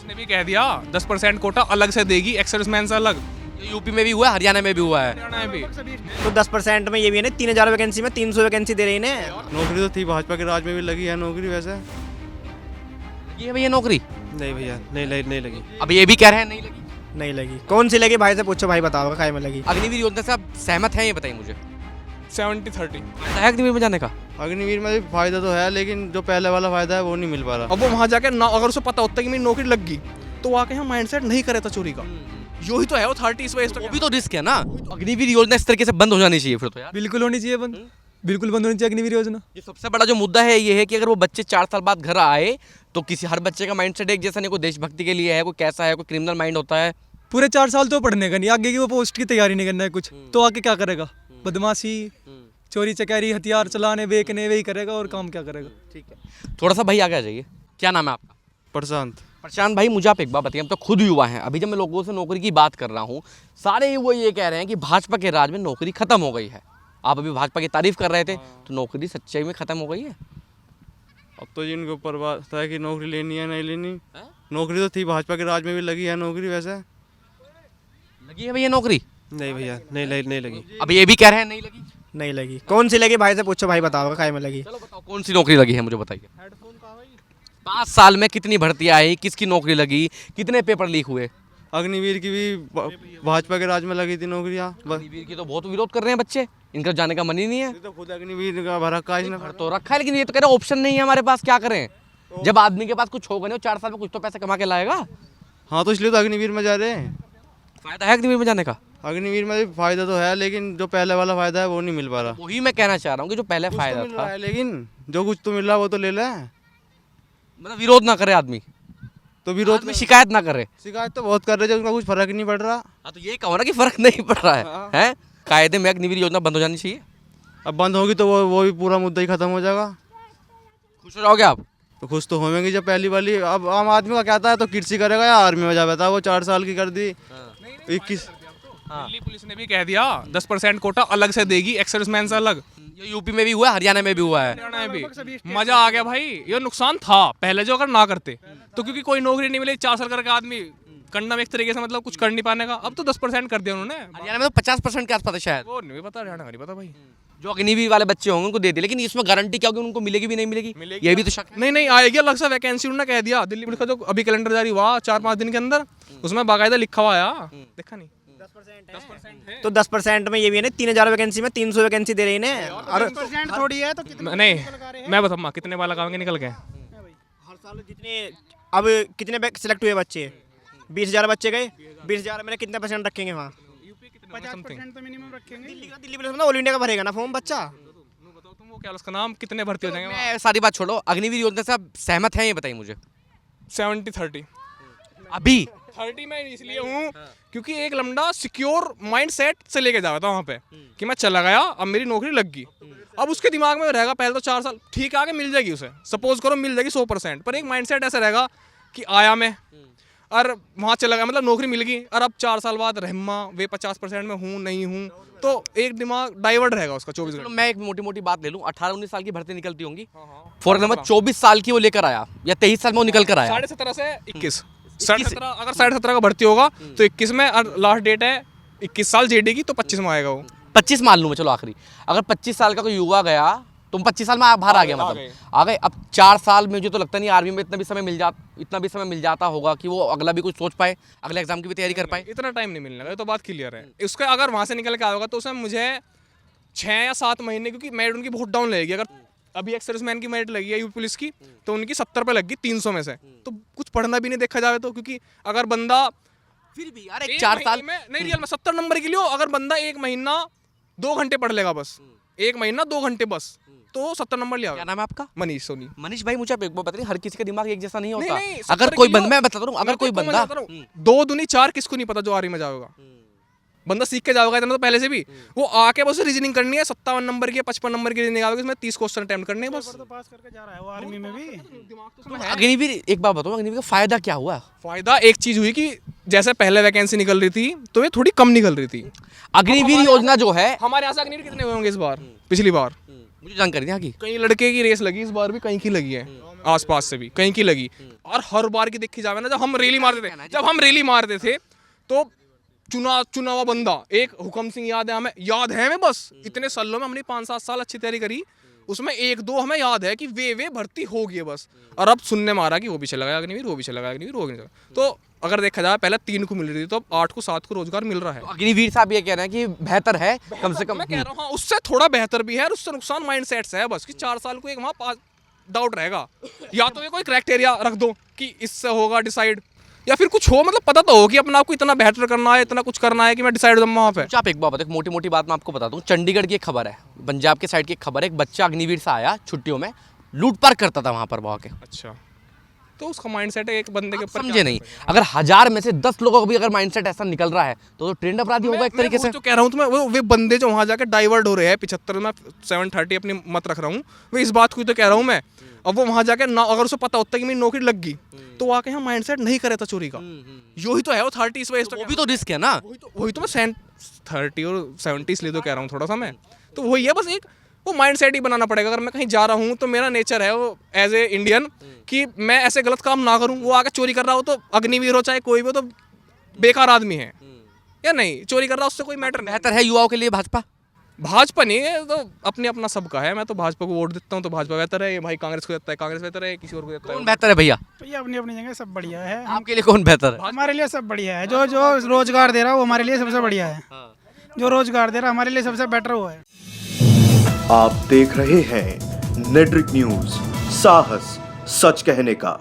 ने भी कह दिया 10% कोटा अलग से देगी, एक्स सर्विसमैन से अलग। ये यूपी में भी हुआ है, हरियाणा में भी हुआ है। हरियाणा में भी तो 10% में ये भी है ना, 3000 वैकेंसी में 300 वैकेंसी दे रही है। नौकरी तो थी, भाजपा के राज में भी लगी है नौकरी वैसे। ये भैया नौकरी नहीं भैया, नहीं लगी। अब ये भी कह रहे हैं नहीं लगी। नहीं लगी। कौन सी लगी? भाई से पूछो, भाई बताओ काय में लगी। अग्निवीर योजना से आप सहमत हैं, ये बताइए मुझे। 70-30। फायदा है अग्निवीर में जाने का? अग्निवीर में भी फायदा तो है, लेकिन जो पहले वाला फायदा है वो नहीं मिल पा रहा। अब वो वहाँ जाके ना, अगर उसे पता होता कि मेरी नौकरी लग गई तो वो आके यहाँ माइंडसेट नहीं करे था चोरी का। यो ही तो है वो 30 इस वजह वो भी तो रिस्क है ना। अग्निवीर योजना इस तरीके से बंद हो जानी चाहिए फिर तो यार। बिल्कुल होनी चाहिए बंद, बिल्कुल बंद होनी चाहिए अग्निवीर योजना। ये सबसे बड़ा जो मुद्दा है ये है कि अगर वो बच्चे 4 साल बाद घर आए तो किसी हर बच्चे का माइंडसेट एक जैसा नहीं, कोई देशभक्ति के लिए है, कोई कैसा है, कोई क्रिमिनल माइंड होता है। पूरे 4 साल तो पढ़ने का नहीं, आगे की वो पोस्ट की तैयारी नहीं करना है कुछ, तो आगे क्या करेगा? बदमाशी, चोरी चकारी, हथियार चलाने बेचने, वही करेगा और काम क्या करेगा? ठीक है, थोड़ा सा भाई आगे आ जाइए। क्या नाम है आपका? प्रशांत। प्रशांत भाई, मुझे आप एक बात बताइए, हम तो खुद युवा हैं, अभी जब मैं लोगों से नौकरी की बात कर रहा हूँ, सारे युवा ये कह रहे हैं कि भाजपा के राज में नौकरी खत्म हो गई है। आप अभी भाजपा की तारीफ कर रहे थे, तो नौकरी सच्चाई में खत्म हो गई है? अब तो जिनके ऊपर बात है कि नौकरी लेनी है नहीं लेनी। नौकरी तो थी, भाजपा के राज में भी लगी है नौकरी वैसे। लगी है भैया नौकरी? नहीं भैया, नहीं लगी। अब ये भी कह रहे हैं नहीं लगी। नहीं लगी। कौन सी लगी? भाई से पूछो, भाई बताओ काय में लगी। चलो बताओ कौन सी नौकरी लगी है, मुझे बताइए। 5 साल में कितनी भर्ती आई, किसकी नौकरी लगी, कितने पेपर लीक हुए? अग्निवीर की भी भाजपा के राज में लगी थी नौकरियाँ। अग्निवीर की तो बहुत विरोध कर रहे हैं बच्चे, इनका जाने का मन ही नहीं है। तो खुद अग्निवीर का भरा का इसने भर तो रखा है, लेकिन ये तो कह रहे ऑप्शन नहीं है हमारे पास, क्या करें? जब आदमी के पास कुछ होगा नहीं, 4 साल में कुछ तो पैसा कमा के लाएगा। हाँ, तो इसलिए तो अग्निवीर में जा रहे हैं। फायदा है अग्निवीर में जाने का? अग्निवीर में भी फायदा तो है, लेकिन जो पहले वाला फायदा है वो नहीं मिल पा रहा। वही मैं कहना चाह रहा हूँ कि जो पहले कुछ फायदा तो मिल रहा था, है, लेकिन जो कुछ तो मिल रहा है वो तो ले ले। मतलब विरोध ना करे आदमी, तो विरोध में शिकायत ना करे। शिकायत तो बहुत कर रहे हैं, उनका कुछ फर्क नहीं पड़ रहा। हाँ, तो ये कहो ना कि फर्क नहीं पड़ रहा है, हैं? कायदे में अग्निवीर योजना बंद हो जानी चाहिए। अब बंद होगी तो वो भी पूरा मुद्दा ही खत्म हो जाएगा। खुश हो जाओगे आप? तो खुश तो होंगे जब पहली वाली। अब आम आदमी का कहता है तो कृषि करेगा या आर्मी में जा बैठा, वो 4 साल की कर दी 21। दिल्ली पुलिस ने भी कह दिया 10% कोटा अलग से देगी, एक्स सर्विसमैन से अलग। ये यूपी में भी हुआ है, हरियाणा में भी हुआ है। हरियाणा में भी मजा आ गया भाई। ये नुकसान था पहले जो अगर ना करते तो, क्योंकि कोई नौकरी नहीं मिली, 4 साल करके आदमी करना में एक तरीके से मतलब कुछ कर नहीं पाने का। अब तो 10% कर दिया उन्होंने। हरियाणा में तो 50% के आसपास है शायद। वो नहीं पता, हरियाणा का नहीं पता भाई। जो अग्निवीर वाले बच्चे होंगे उनको दे दे, लेकिन इसमें गारंटी क्या होगी, उनको मिलेगी भी नहीं मिलेगी, ये भी तो शक है। नहीं आएगी अलग से वैकेंसी, उन्होंने कह दिया। दिल्ली पुलिस का जो अभी कैलेंडर जारी हुआ 4-5 दिन के अंदर, उसमें बाकायदा लिखा हुआ आया, देखा नहीं? 10% है। तो 10% में ये भी है ना, 3000 वैकेंसी में 300 वैकेंसी दे रही है। और थोड़ी है तो कितने नहीं, मैं बताऊँ कितने बालक आएंगे निकल गए हर साल जितने, अब कितने सिलेक्ट हुए बच्चे? 20,000 बच्चे गए, 20,000 में कितने परसेंट रखेंगे वहाँ? 50% तो मिनिमम रखेंगे। दिल्ली पुलिस में ऑल इंडिया का भरेगा ना फॉर्म बच्चा। बताओ तुम, वो क्या उसका नाम, कितने भर्ती हो जाएंगे? मैं सारी बात छोड़ो, अग्निवीर योजना से आप सहमत हैं, ये बताइए मुझे। 70-30। अभी 30 में इसलिए हूँ क्योंकि एक लम्डा सिक्योर माइंड सेट से लेके जा रहा था वहाँ पे कि मैं चला गया, अब मेरी नौकरी लग गई। अब उसके दिमाग में रहेगा पहले तो 4 साल ठीक आगे मिल जाएगी उसे, सपोज करो मिल जाएगी 100%, पर एक माइंड सेट ऐसा रहेगा कि आया मैं और वहाँ चला गया, मतलब नौकरी मिल गई और अब 4 साल बाद रहमा वे 50% में हूँ नहीं हूँ, तो एक दिमाग डाइवर्ट रहेगा उसका 24 चलो घंटे। मैं एक मोटी मोटी बात ले लूँ, 18-19 साल की भर्ती निकलती होंगी, फॉर एग्जाम्पल 24 साल की वो लेकर आया या 23 साल में वो निकल कर आया, 17.5 से 21, 17.5 अगर 17.5 का भर्ती होगा तो 21 में, और लास्ट डेट है 21 साल जेडी की, तो 25 में आएगा वो। 25 मान लूँ मैं, चलो आखिरी, अगर 25 साल का कोई युवा गया, तुम 25 साल में बाहर आ गया, मतलब आ गए। अब 4 साल में मुझे तो लगता नहीं आर्मी में इतना भी समय मिल जाता होगा कि वो अगला भी कुछ सोच पाए, अगले एग्जाम की भी तैयारी कर पाए। इतना टाइम नहीं मिलने का, ये तो बात क्लियर है। उसका अगर वहाँ से निकल के आएगा तो उसमें मुझे 6 या 7 महीने, क्योंकि मेरिट उनकी बहुत डाउन लगेगी। अगर अभी एक्स सर्विसमैन की मेरिट लगी है यूपी पुलिस की, तो उनकी 70 पे लगी 300 में से, तो कुछ पढ़ना भी नहीं देखा जाए तो, क्योंकि अगर बंदा फिर भी यार 4 साल में नहीं, रियल में 70 नंबर के लिए अगर बंदा 1 महीना 2 घंटे पढ़ लेगा बस, 1 महीना 2 घंटे बस, तो 70 नंबर ले क्या आएगा। नाम है आपका? मनीष सोनी। मनीष भाई, मुझे आप एक बात बताइए, हर किसी का दिमाग एक जैसा नहीं होता। नहीं, अगर 70 कोई किलो- बंदा, मैं बता रहा हूँ, अगर कोई बंदा 2 दूनी 4 किसको नहीं पता जो आर्मी में जाएगा, बंदा सीख के जाओगा इतना तो पहले से भी, वो आके बस रीजनिंग करनी है, 57 नंबर की 55 नंबर की रीजनिंग आएगी, उसमें 30 क्वेश्चन अटेम्प्ट करने हैं बस। तो पास करके जा रहा है वो आर्मी में भी। अग्निवीर, एक बात बताओ, अग्निवीर का फायदा क्या हुआ? फायदा एक चीज हुई कि जैसे पहले वैकेंसी निकल रही थी तो ये थोड़ी कम निकल रही थी। अग्निवीर योजना जो है, हमारे यहाँ से अग्निवीर कितने हुए होंगे इस बार, पिछली बार मुझे जानकारी नहीं की। कई लड़के की रेस लगी इस बार भी, कहीं की लगी है आसपास से भी, कहीं की लगी। और हर बार की देखी जावे ना, जब हम रैली मारते थे तो चुना हुआ बंदा एक हुकम सिंह याद है हमें बस इतने सालों में हमने 5-7 साल अच्छी तैयारी करी, उसमें 1-2 हमें याद है कि वे भर्ती होगी बस। और अब सुनने में आ रहा कि वो भी चला गया अग्निवीर, वो भी चला गया अग्निवीर, वो भी चला गया। तो अगर देखा जाए पहले 3 को मिल रही थी, तो अब 8 को 7 को रोजगार मिल रहा है। तो अग्निवीर साहब ये कह रहे हैं कि बेहतर है कम से कम। मैं कह रहा हूँ हाँ, उससे थोड़ा बेहतर भी है और उससे नुकसान माइंडसेट से है बस, कि 4 साल को एक वहाँ डाउट रहेगा। या तो ये कोई क्राइटेरिया रख दो कि इससे होगा डिसाइड, या फिर कुछ हो, मतलब पता तो हो कि अपना आपको इतना बेहतर करना है, इतना कुछ करना है कि मैं डिसाइड दूँ वहाँ पे। अच्छा, आप एक बात बताओ, मोटी मोटी बात मैं आपको बता दूं। चंडीगढ़ की एक खबर है, पंजाब के साइड की एक खबर है, एक बच्चा अग्निवीर से आया छुट्टियों में, लूटपाट करता था वहाँ पर वहाँ के। अच्छा, तो उसका माइंडसेट है एक बंदे के ऊपर। समझे नहीं, अगर 1000 में से 10 लोगों को भी अगर माइंडसेट ऐसा निकल रहा है तो ट्रेंड अपराधी होगा एक तरीके से। तो कह रहा हूँ तुम्हें, वो बंदे जो वहाँ जाकर डाइवर्ट हो रहे हैं 75 में 730 अपनी मत रख रहा हूँ, वो इस बात को तो कह रहा हूँ मैं। अब वो वहाँ जाकर ना, अगर उसे पता होता कि मेरी नौकरी लग गई, तो आके यहाँ माइंडसेट नहीं करे था चोरी का। यो ही तो है वो 30 इस वजह से। वो भी तो रिस्क है ना। वही तो मैं 30 और 70 इसलिए तो कह रहा हूँ थोड़ा सा मैं। तो वही है बस, एक वो माइंडसेट ही बनाना पड़ेगा। अगर मैं कहीं जा रहा हूँ तो मेरा नेचर है वो एज ए इंडियन कि मैं ऐसे गलत काम ना करूँ। वो आके चोरी कर रहा हो तो अग्निवीर हो चाहे कोई भी हो, तो बेकार आदमी है या नहीं, चोरी कर रहा हो उससे कोई मैटर नहीं। बेहतर है युवाओं के लिए भाजपा नहीं है तो अपने अपना सबका है। मैं तो भाजपा को वोट देता हूँ, तो भाजपा बेहतर है। ये भाई कांग्रेस को देता है, कांग्रेस बेहतर है, किसी और को देता है। कौन बेहतर है भैया भैया अपनी अपनी जगह सब बढ़िया है। आपके लिए? कौन बेहतर है? हमारे लिए सब बढ़िया है। जो जो रोजगार दे रहा है वो हमारे लिए सबसे बढ़िया है। जो रोजगार दे रहा है हमारे लिए सबसे बेटर वो है। आप देख रहे हैं नेट्रिक न्यूज, साहस सच कहने का।